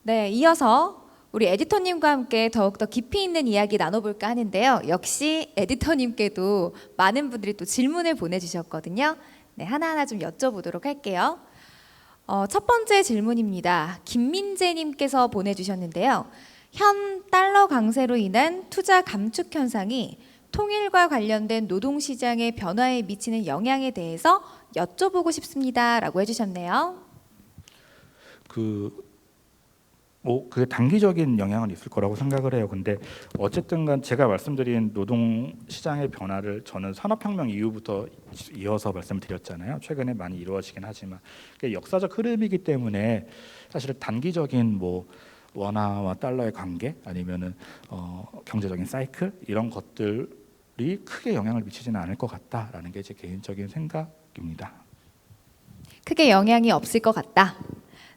네, 이어서 우리 에디터님과 함께 더욱더 깊이 있는 이야기 나눠볼까 하는데요. 역시 에디터님께도 많은 분들이 또 질문을 보내주셨거든요. 네, 하나하나 좀 여쭤보도록 할게요. 첫 번째 질문입니다. 김민재님께서 보내주셨는데요. 현 달러 강세로 인한 투자 감축 현상이 통일과 관련된 노동시장의 변화에 미치는 영향에 대해서 여쭤보고 싶습니다라고 해주셨네요. 그 그게 단기적인 영향은 있을 거라고 생각을 해요. 근데 어쨌든 간 제가 말씀드린 노동 시장의 변화를 저는 산업혁명 이후부터 이어서 말씀을 드렸잖아요. 최근에 많이 이루어지긴 하지만 그게 역사적 흐름이기 때문에 사실 단기적인 뭐 원화와 달러의 관계 아니면은 경제적인 사이클 이런 것들이 크게 영향을 미치지는 않을 것 같다라는 게 제 개인적인 생각입니다. 크게 영향이 없을 것 같다.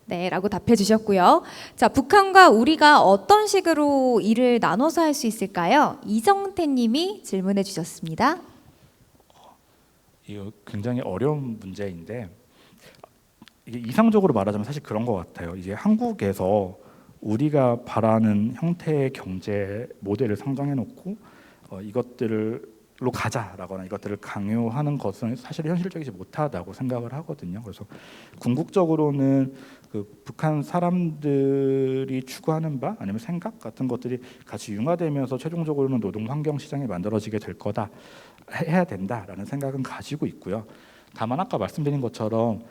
네, 라고 답해 주셨고요. 자, 북한과 우리가 어떤 식으로 일을 나눠서 할 수 있을까요? 이정태 님이 질문해 주셨습니다. 이거 굉장히 어려운 문제인데 이게 이상적으로 말하자면 사실 그런 것 같아요. 이제 한국에서 우리가 바라는 형태의 경제 모델을 상정해 놓고 이것들로 가자라거나 이것들을 강요하는 것은 사실 현실적이지 못하다고 생각을 하거든요. 그래서 궁극적으로는 그 북한 사람들이 추구하는 바 아니면 생각 같은 것들이 같이 융화되면서 최종적으로는 노동 환경 시장이 만들어지게 될 거다 해야 된다라는 생각은 가지고 있고요. 다만 아까 말씀드린 것처럼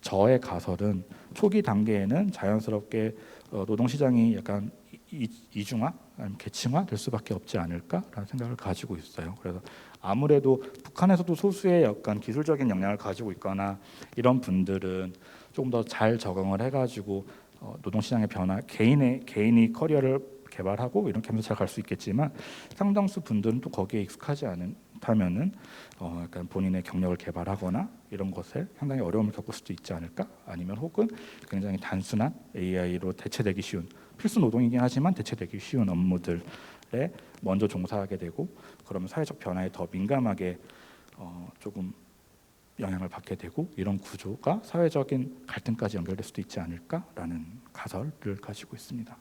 저의 가설은 초기 단계에는 자연스럽게 노동 시장이 약간 이중화 아니면 계층화 될 수밖에 없지 않을까라는 생각을 가지고 있어요. 그래서 아무래도 북한에서도 소수의 약간 기술적인 역량을 가지고 있거나 이런 분들은 조금 더 잘 적응을 해가지고 노동 시장의 변화, 개인이 커리어를 개발하고 이렇게 하면서 잘 갈 수 있겠지만 상당수 분들은 또 거기에 익숙하지 않다면은 약간 본인의 경력을 개발하거나 이런 것에 상당히 어려움을 겪을 수도 있지 않을까? 아니면 혹은 굉장히 단순한 AI로 대체되기 쉬운 필수 노동이긴 하지만 대체되기 쉬운 업무들에 먼저 종사하게 되고 그러면 사회적 변화에 더 민감하게 조금 영향을 받게 되고 이런 구조가 사회적인 갈등까지 연결될 수도 있지 않을까라는 가설을 가지고 있습니다.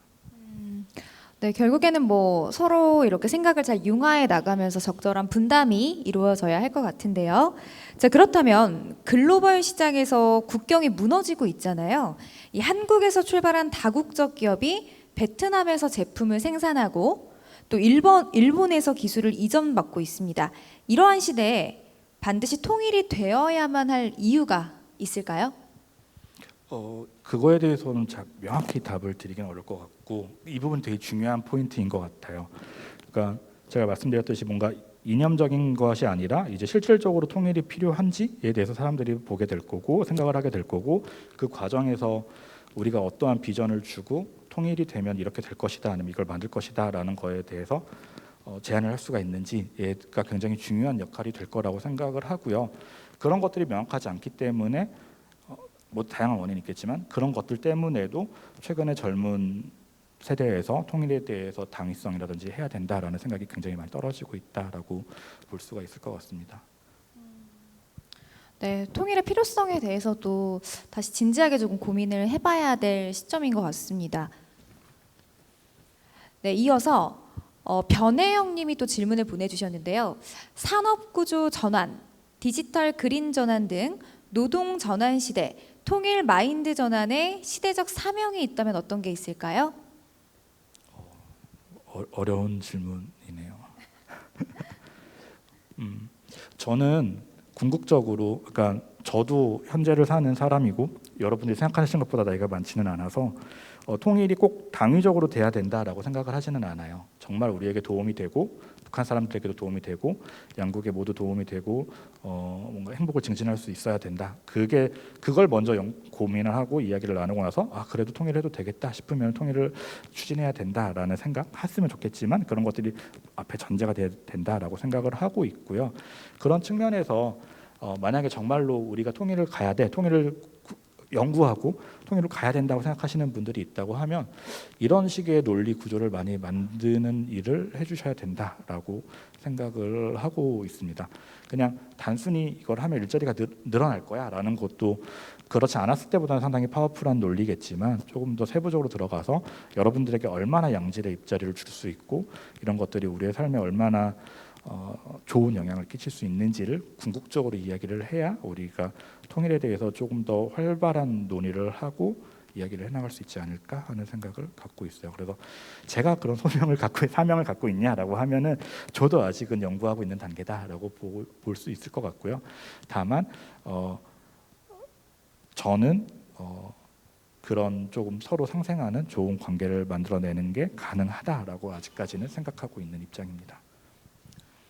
네, 결국에는 뭐 서로 이렇게 생각을 잘 융화해 나가면서 적절한 분담이 이루어져야 할 것 같은데요. 자, 그렇다면 글로벌 시장에서 국경이 무너지고 있잖아요. 이 한국에서 출발한 다국적 기업이 베트남에서 제품을 생산하고 또 일본에서 기술을 이전받고 있습니다. 이러한 시대에 반드시 통일이 되어야만 할 이유가 있을까요? 그거에 대해서는 명확히 답을 드리긴 어려울 것 같고 이 부분 되게 중요한 포인트인 것 같아요. 그러니까 제가 말씀드렸듯이 뭔가 이념적인 것이 아니라 이제 실질적으로 통일이 필요한지에 대해서 사람들이 보게 될 거고 생각을 하게 될 거고 그 과정에서 우리가 어떠한 비전을 주고 통일이 되면 이렇게 될 것이다 아니면 이걸 만들 것이다라는 거에 대해서 제안을 할 수가 있는지가 굉장히 중요한 역할이 될 거라고 생각을 하고요. 그런 것들이 명확하지 않기 때문에 뭐 다양한 원인이 있겠지만 그런 것들 때문에도 최근에 젊은 세대에서 통일에 대해서 당위성이라든지 해야 된다라는 생각이 굉장히 많이 떨어지고 있다라고 볼 수가 있을 것 같습니다. 네, 통일의 필요성에 대해서도 다시 진지하게 조금 고민을 해봐야 될 시점인 것 같습니다. 네, 이어서 변혜영 님이 또 질문을 보내주셨는데요. 산업구조 전환, 디지털 그린 전환 등 노동 전환 시대, 통일 마인드 전환에 시대적 사명이 있다면 어떤 게 있을까요? 어려운 질문이네요. 저는 궁극적으로 그러니까 저도 현재를 사는 사람이고 여러분들이 생각하시는 것보다 나이가 많지는 않아서 통일이 꼭 당위적으로 돼야 된다라고 생각을 하지는 않아요. 정말 우리에게 도움이 되고 북한 사람들에게도 도움이 되고 양국에 모두 도움이 되고 뭔가 행복을 증진할 수 있어야 된다. 그걸 먼저 고민을 하고 이야기를 나누고 나서 그래도 통일해도 되겠다 싶으면 통일을 추진해야 된다라는 생각 했으면 좋겠지만 그런 것들이 앞에 전제가 돼야 된다라고 생각을 하고 있고요. 그런 측면에서 만약에 정말로 우리가 통일을 가야 돼, 통일을 연구하고 통일로 가야 된다고 생각하시는 분들이 있다고 하면 이런 식의 논리 구조를 많이 만드는 일을 해주셔야 된다라고 생각을 하고 있습니다. 그냥 단순히 이걸 하면 일자리가 늘어날 거야라는 것도 그렇지 않았을 때보다는 상당히 파워풀한 논리겠지만 조금 더 세부적으로 들어가서 여러분들에게 얼마나 양질의 일자리를 줄 수 있고 이런 것들이 우리의 삶에 얼마나 좋은 영향을 끼칠 수 있는지를 궁극적으로 이야기를 해야 우리가 통일에 대해서 조금 더 활발한 논의를 하고 이야기를 해나갈 수 있지 않을까 하는 생각을 갖고 있어요. 그래서 제가 그런 사명을 갖고 있냐라고 하면은 저도 아직은 연구하고 있는 단계다라고 볼 수 있을 것 같고요. 다만 저는 그런 조금 서로 상생하는 좋은 관계를 만들어내는 게 가능하다라고 아직까지는 생각하고 있는 입장입니다.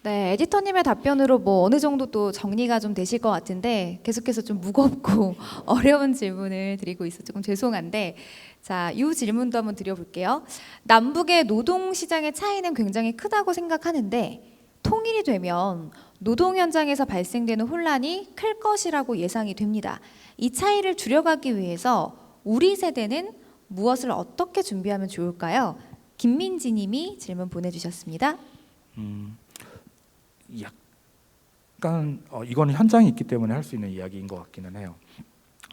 네, 에디터님의 답변으로 뭐 어느 정도 또 정리가 좀 되실 것 같은데 계속해서 좀 무겁고 어려운 질문을 드리고 있어 조금 죄송한데 자, 이 질문도 한번 드려볼게요. 남북의 노동 시장의 차이는 굉장히 크다고 생각하는데 통일이 되면 노동 현장에서 발생되는 혼란이 클 것이라고 예상이 됩니다. 이 차이를 줄여가기 위해서 우리 세대는 무엇을 어떻게 준비하면 좋을까요? 김민지 님이 질문 보내주셨습니다. 약간 이거는 현장이 있기 때문에 할 수 있는 이야기인 것 같기는 해요.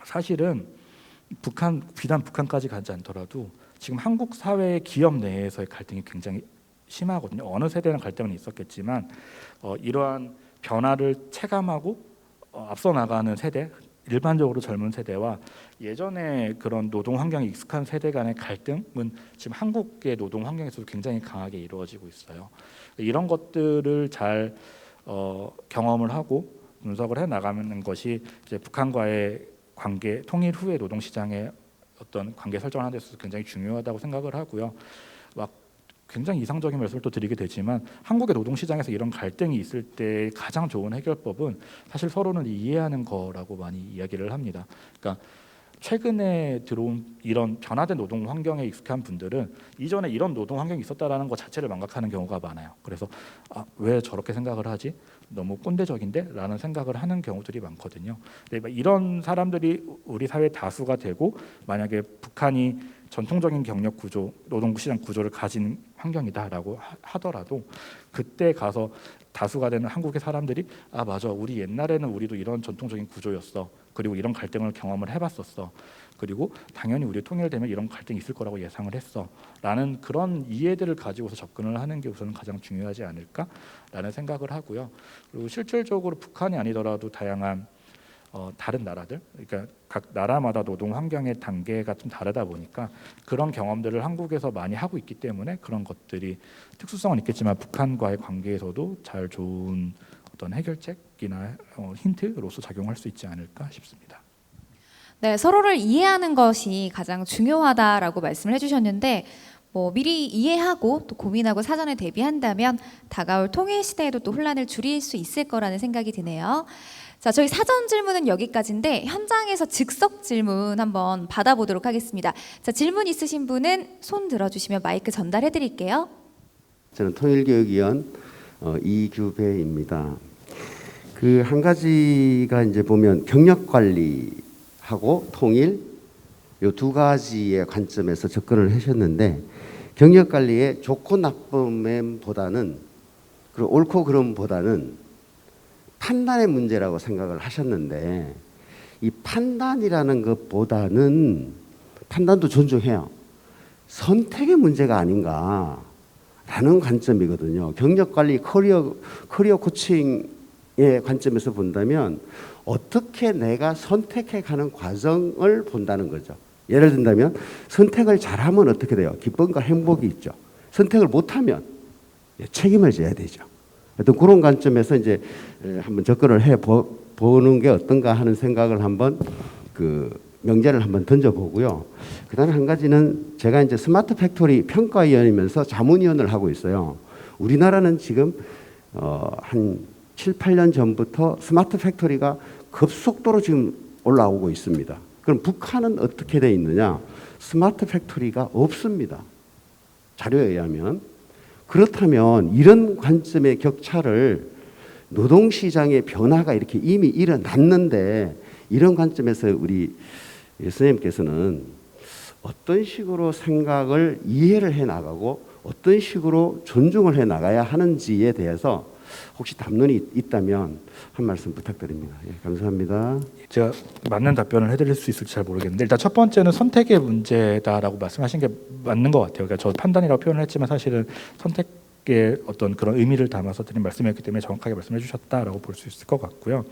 사실은 비단 북한까지 가지 않더라도 지금 한국 사회 기업 내에서의 갈등이 굉장히 심하거든요. 어느 세대는 갈등은 있었겠지만 이러한 변화를 체감하고 앞서 나가는 세대, 일반적으로 젊은 세대와 예전에 그런 노동 환경이 익숙한 세대 간의 갈등은 지금 한국의 노동 환경에서도 굉장히 강하게 이루어지고 있어요. 이런 것들을 잘 경험을 하고 분석을 해 나가는 것이 이제 북한과의 관계, 통일 후의 노동 시장의 어떤 관계 설정하는 데 있어서 굉장히 중요하다고 생각을 하고요. 막 굉장히 이상적인 말씀을 또 드리게 되지만 한국의 노동 시장에서 이런 갈등이 있을 때 가장 좋은 해결법은 사실 서로를 이해하는 거라고 많이 이야기를 합니다. 그러니까 최근에 들어온 이런 변화된 노동 환경에 익숙한 분들은 이전에 이런 노동 환경이 있었다라는 것 자체를 망각하는 경우가 많아요. 그래서 왜 저렇게 생각을 하지? 너무 꼰대적인데? 라는 생각을 하는 경우들이 많거든요. 근데 이런 사람들이 우리 사회 다수가 되고 만약에 북한이 전통적인 경력 구조, 노동시장 구조를 가진 환경이다라고 하더라도 그때 가서 다수가 되는 한국의 사람들이 맞아, 우리 옛날에는 우리도 이런 전통적인 구조였어. 그리고 이런 갈등을 경험을 해봤었어. 그리고 당연히 우리 통일되면 이런 갈등이 있을 거라고 예상을 했어. 라는 그런 이해들을 가지고서 접근을 하는 게 우선은 가장 중요하지 않을까라는 생각을 하고요. 그리고 실질적으로 북한이 아니더라도 다양한 다른 나라들, 그러니까 각 나라마다 노동 환경의 단계가 좀 다르다 보니까 그런 경험들을 한국에서 많이 하고 있기 때문에 그런 것들이 특수성은 있겠지만 북한과의 관계에서도 잘 좋은 어떤 해결책이나 힌트로서 작용할 수 있지 않을까 싶습니다. 네, 서로를 이해하는 것이 가장 중요하다라고 말씀을 해주셨는데 뭐 미리 이해하고 또 고민하고 사전에 대비한다면 다가올 통일 시대에도 또 혼란을 줄일 수 있을 거라는 생각이 드네요. 자, 저희 사전 질문은 여기까지인데 현장에서 즉석 질문 한번 받아보도록 하겠습니다. 자, 질문 있으신 분은 손 들어주시면 마이크 전달해 드릴게요. 저는 통일교육위원 이규배입니다. 그 한 가지가 이제 보면 경력 관리하고 통일 요 두 가지의 관점에서 접근을 하셨는데 경력 관리의 좋고 나쁨보다는 그리고 옳고 그름보다는 판단의 문제라고 생각을 하셨는데 이 판단이라는 것보다는 판단도 존중해요. 선택의 문제가 아닌가라는 관점이거든요. 경력관리 커리어 코칭의 관점에서 본다면 어떻게 내가 선택해가는 과정을 본다는 거죠. 예를 든다면 선택을 잘하면 어떻게 돼요? 기쁨과 행복이 있죠. 선택을 못하면 책임을 져야 되죠. 어떤 그런 관점에서 이제 한번 접근을 해 보는 게 어떤가 하는 생각을 한번 그 명제를 한번 던져보고요. 그다음에 한 가지는 제가 이제 스마트 팩토리 평가위원이면서 자문위원을 하고 있어요. 우리나라는 지금 한 7, 8년 전부터 스마트 팩토리가 급속도로 지금 올라오고 있습니다. 그럼 북한은 어떻게 돼 있느냐? 스마트 팩토리가 없습니다. 자료에 의하면. 그렇다면 이런 관점의 격차를 노동시장의 변화가 이렇게 이미 일어났는데 이런 관점에서 우리 예수님께서는 어떤 식으로 생각을 이해를 해 나가고 어떤 식으로 존중을 해 나가야 하는지에 대해서 혹시 담론이 있다면 한 말씀 부탁드립니다. 예, 감사합니다. 제가 맞는 답변을 해드릴 수 있을지 잘 모르겠는데 일단 첫 번째는 선택의 문제다라고 말씀하신 게 맞는 것 같아요. 그러니까 저 판단이라고 표현을 했지만 사실은 선택의 어떤 그런 의미를 담아서 드린 말씀이었기 때문에 정확하게 말씀해 주셨다라고 볼 수 있을 것 같고요.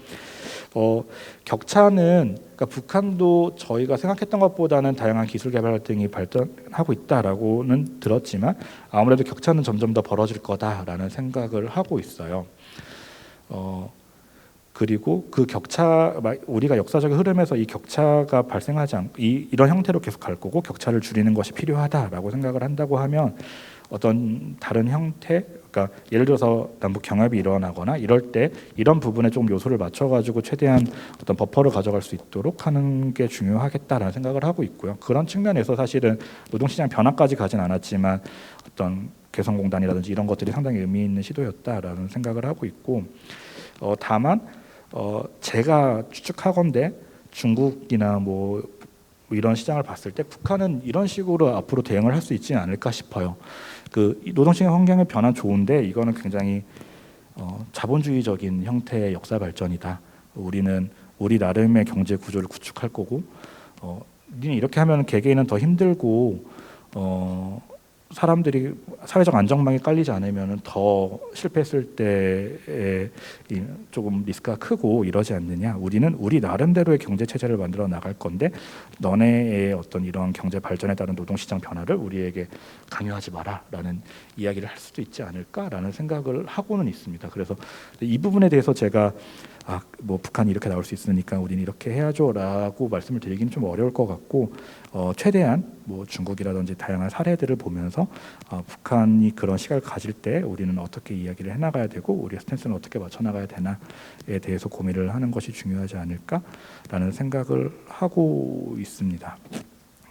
격차는 그러니까 북한도 저희가 생각했던 것보다는 다양한 기술 개발 등이 발전하고 있다라고는 들었지만 아무래도 격차는 점점 더 벌어질 거다라는 생각을 하고 있어요. 그리고 그 격차, 우리가 역사적인 흐름에서 이 격차가 발생하지 않고 이런 형태로 계속 갈 거고 격차를 줄이는 것이 필요하다라고 생각을 한다고 하면 어떤 다른 형태, 그러니까 예를 들어서 남북 경합이 일어나거나 이럴 때 이런 부분에 좀 요소를 맞춰가지고 최대한 어떤 버퍼를 가져갈 수 있도록 하는 게 중요하겠다라는 생각을 하고 있고요. 그런 측면에서 사실은 노동시장 변화까지 가진 않았지만 어떤 개성공단이라든지 이런 것들이 상당히 의미 있는 시도였다라는 생각을 하고 있고, 다만 제가 추측하건대 중국이나 뭐 이런 시장을 봤을 때 북한은 이런 식으로 앞으로 대응을 할 수 있지 않을까 싶어요. 그 노동시장 환경의 변화 좋은데 이거는 굉장히 자본주의적인 형태의 역사 발전이다. 우리는 우리 나름의 경제 구조를 구축할 거고, 니네 이렇게 하면 개개인은 더 힘들고 사람들이 사회적 안정망이 깔리지 않으면 더 실패했을 때에 조금 리스크가 크고 이러지 않느냐. 우리는 우리 나름대로의 경제 체제를 만들어 나갈 건데 너네의 어떤 이런 경제 발전에 따른 노동시장 변화를 우리에게 강요하지 마라라는 이야기를 할 수도 있지 않을까라는 생각을 하고는 있습니다. 그래서 이 부분에 대해서 제가 뭐 북한이 이렇게 나올 수 있으니까 우리는 이렇게 해야죠라고 말씀을 드리기는 좀 어려울 것 같고, 최대한 뭐 중국이라든지 다양한 사례들을 보면서 북한이 그런 시각을 가질 때 우리는 어떻게 이야기를 해나가야 되고 우리의 스탠스는 어떻게 맞춰나가야 되나에 대해서 고민을 하는 것이 중요하지 않을까라는 생각을 하고 있습니다.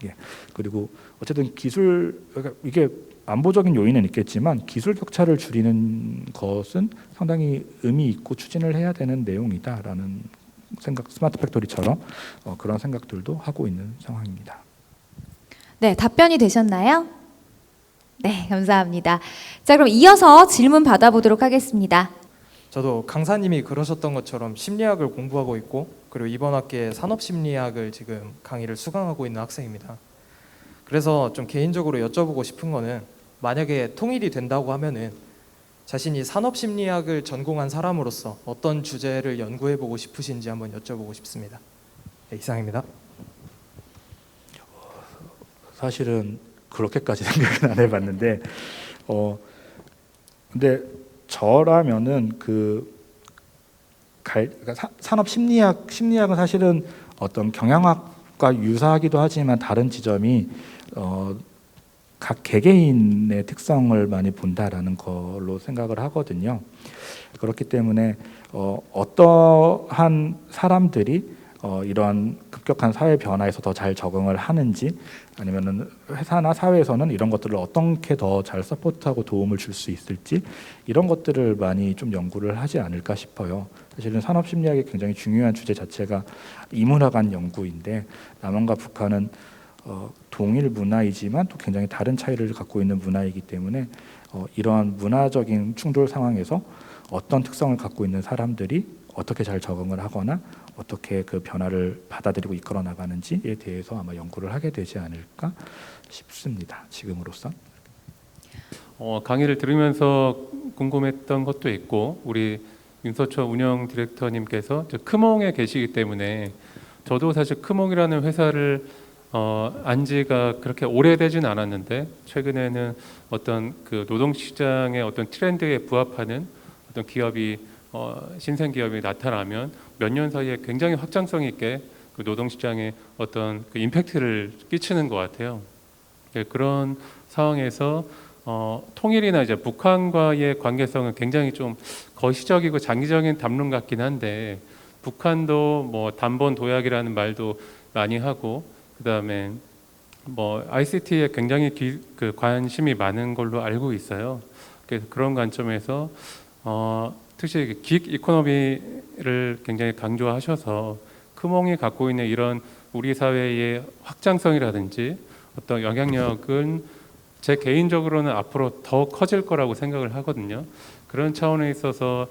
예. 그리고 어쨌든 그러니까 이게 안보적인 요인은 있겠지만 기술 격차를 줄이는 것은 상당히 의미 있고 추진을 해야 되는 내용이다라는 생각, 스마트 팩토리처럼 그런 생각들도 하고 있는 상황입니다. 네, 답변이 되셨나요? 네, 감사합니다. 자, 그럼 이어서 질문 받아보도록 하겠습니다. 저도 강사님이 그러셨던 것처럼 심리학을 공부하고 있고 그리고 이번 학기에 산업심리학을 지금 강의를 수강하고 있는 학생입니다. 그래서 좀 개인적으로 여쭤보고 싶은 거는 만약에 통일이 된다고 하면은 자신이 산업심리학을 전공한 사람으로서 어떤 주제를 연구해보고 싶으신지 한번 여쭤보고 싶습니다. 네, 이상입니다. 사실은 그렇게까지 생각은 안 해봤는데, 근데 저라면은 그러니까 산업 심리학은 사실은 어떤 경영학과 유사하기도 하지만 다른 지점이 각 개개인의 특성을 많이 본다라는 걸로 생각을 하거든요. 그렇기 때문에 어떠한 사람들이 이런 급격한 사회 변화에서 더 잘 적응을 하는지, 아니면은 회사나 사회에서는 이런 것들을 어떻게 더 잘 서포트하고 도움을 줄 수 있을지, 이런 것들을 많이 좀 연구를 하지 않을까 싶어요. 사실은 산업 심리학의 굉장히 중요한 주제 자체가 이문학 연구인데, 남한과 북한은 동일 문화이지만 또 굉장히 다른 차이를 갖고 있는 문화이기 때문에 이러한 문화적인 충돌 상황에서 어떤 특성을 갖고 있는 사람들이 어떻게 잘 적응을 하거나 어떻게 그 변화를 받아들이고 이끌어 나가는지에 대해서 아마 연구를 하게 되지 않을까 싶습니다. 지금으로선. 강의를 들으면서 궁금했던 것도 있고, 우리 윤서초 운영 디렉터님께서 크몽에 계시기 때문에 저도 사실 크몽이라는 회사를 안 지가 그렇게 오래되진 않았는데 최근에는 어떤 그 노동시장의 어떤 트렌드에 부합하는 어떤 기업이 신생 기업이 나타나면 몇 년 사이에 굉장히 확장성 있게 그 노동시장에 어떤 그 임팩트를 끼치는 것 같아요. 그런 상황에서 통일이나 이제 북한과의 관계성은 굉장히 좀 거시적이고 장기적인 담론 같긴 한데, 북한도 뭐 단번 도약이라는 말도 많이 하고, 그다음에 뭐 ICT에 굉장히 그 관심이 많은 걸로 알고 있어요. 그래서 그런 관점에서 특히 긱 이코노미를 굉장히 강조하셔서 크몽이 갖고 있는 이런 우리 사회의 확장성이라든지 어떤 영향력은 제 개인적으로는 앞으로 더 커질 거라고 생각을 하거든요. 그런 차원에 있어서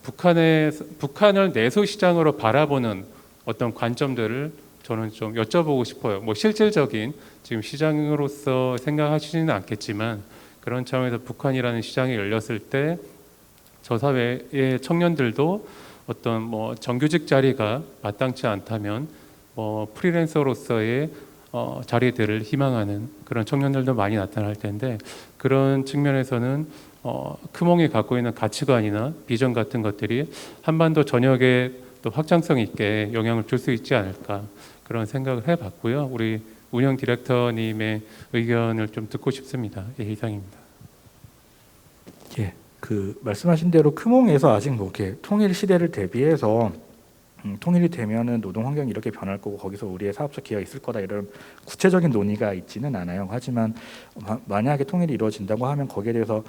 북한을 내수 시장으로 바라보는 어떤 관점들을 저는 좀 여쭤보고 싶어요. 뭐 실질적인 지금 시장으로서 생각하시지는 않겠지만 그런 차원에서 북한이라는 시장이 열렸을 때 저 사회의 청년들도 어떤 뭐 정규직 자리가 마땅치 않다면 프리랜서로서의 자리들을 희망하는 그런 청년들도 많이 나타날 텐데 그런 측면에서는 크몽이 갖고 있는 가치관이나 비전 같은 것들이 한반도 전역에 또 확장성 있게 영향을 줄 수 있지 않을까 그런 생각을 해봤고요. 우리 운영 디렉터님의 의견을 좀 듣고 싶습니다. 예, 이상입니다. 예, 그 말씀하신 대로 크몽에서 아직 뭐 이렇게 통일 시대를 대비해서 통일이 되면은 노동 환경이 이렇게 변할 거고 거기서 우리의 사업적 기회가 있을 거다 이런 구체적인 논의가 있지는 않아요. 하지만 만약에 통일이 이루어진다고 하면 거기에 대해서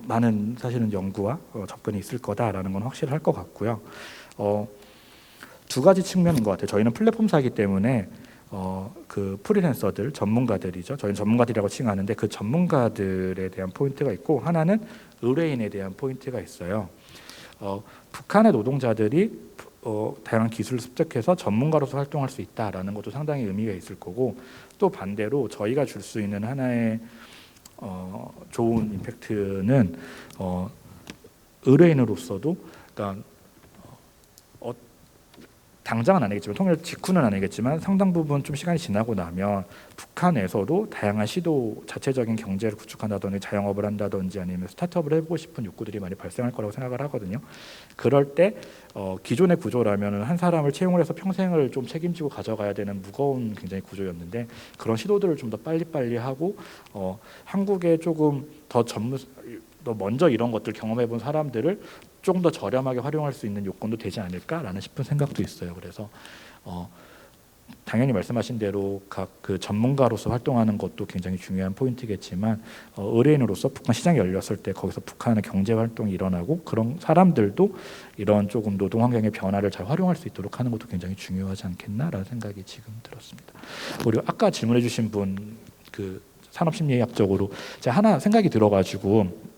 많은 사실은 연구와 접근이 있을 거다라는 건 확실할 것 같고요. 두 가지 측면인 것 같아요. 저희는 플랫폼사이기 때문에 그 프리랜서들 전문가들이죠. 저희는 전문가들이라고 칭하는데 그 전문가들에 대한 포인트가 있고 하나는 의뢰인에 대한 포인트가 있어요. 북한의 노동자들이 다양한 기술을 습득해서 전문가로서 활동할 수 있다라는 것도 상당히 의미가 있을 거고 또 반대로 저희가 줄 수 있는 하나의 좋은 임팩트는 의뢰인으로서도 그러니까 당장은 아니겠지만 통일 직후는 아니겠지만 상당 부분 좀 시간이 지나고 나면 북한에서도 다양한 시도 자체적인 경제를 구축한다든지 자영업을 한다든지 아니면 스타트업을 해보고 싶은 욕구들이 많이 발생할 거라고 생각을 하거든요. 그럴 때 기존의 구조라면 한 사람을 채용을 해서 평생을 좀 책임지고 가져가야 되는 무거운 굉장히 구조였는데 그런 시도들을 좀 더 빨리빨리 하고 한국에 조금 더 먼저 이런 것들 경험해본 사람들을 조금 더 저렴하게 활용할 수 있는 요건도 되지 않을까라는 싶은 생각도 있어요. 그래서 당연히 말씀하신 대로 각 그 전문가로서 활동하는 것도 굉장히 중요한 포인트겠지만 의뢰인으로서 북한 시장이 열렸을 때 거기서 북한의 경제 활동이 일어나고 그런 사람들도 이런 조금 노동 환경의 변화를 잘 활용할 수 있도록 하는 것도 굉장히 중요하지 않겠나라는 생각이 지금 들었습니다. 그리고 아까 질문해주신 분 그 산업심리학적으로 제가 하나 생각이 들어가지고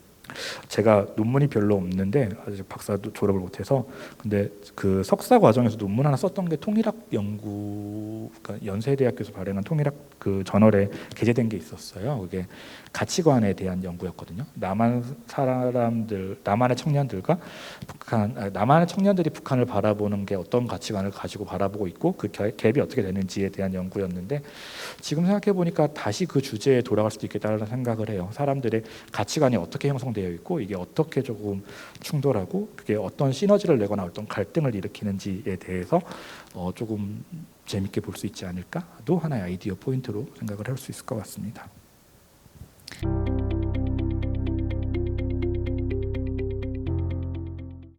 제가 논문이 별로 없는데 아직 박사도 졸업을 못해서 근데 그 석사 과정에서 논문 하나 썼던 게 통일학 연구 그러니까 연세대학교에서 발행한 통일학 그 저널에 게재된 게 있었어요. 그게 가치관에 대한 연구였거든요. 남한의 청년들과 남한의 청년들이 북한을 바라보는 게 어떤 가치관을 가지고 바라보고 있고 그 갭이 어떻게 되는지에 대한 연구였는데 지금 생각해 보니까 다시 그 주제에 돌아갈 수도 있겠다는 생각을 해요. 사람들의 가치관이 어떻게 형성되어 있고 이게 어떻게 조금 충돌하고 그게 어떤 시너지를 내거나 어떤 갈등을 일으키는지에 대해서 조금 재밌게 볼 수 있지 않을까도 하나의 아이디어 포인트로 생각을 할 수 있을 것 같습니다.